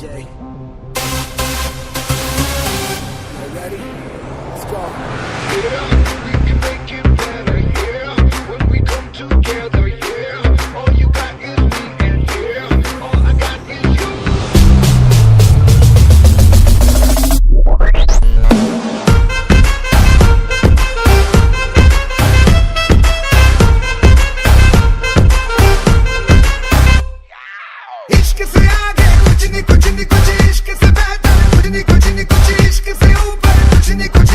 DJ. You ready? Let's go. Yeah, we can make it better, yeah. When we come together, yeah. All you got is me, and yeah, all I got is you. इश्क से आगे कुछ नहीं कुछ इश्क से बेहतर कुछ नहीं कुछ इश्क से ऊपर कुछ नहीं कुछ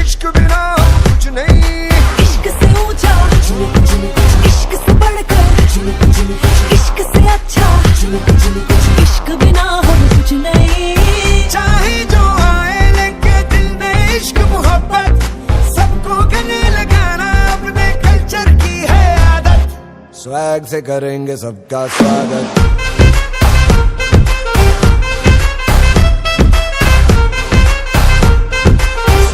इश्क बिना कुछ नहीं इश्क से ऊंचा कुछ नहीं इश्क से बढ़कर कुछ नहीं इश्क से अच्छा कुछ नहीं इश्क बिना हम कुछ नहीं। चाहे जो आए लेके दिल में इश्क मोहब्बत सबको गले लगाना अपने कल्चर की है आदत। स्वैग से करेंगे सबका स्वागत।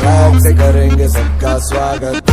स्वैग से करेंगे सबका स्वागत।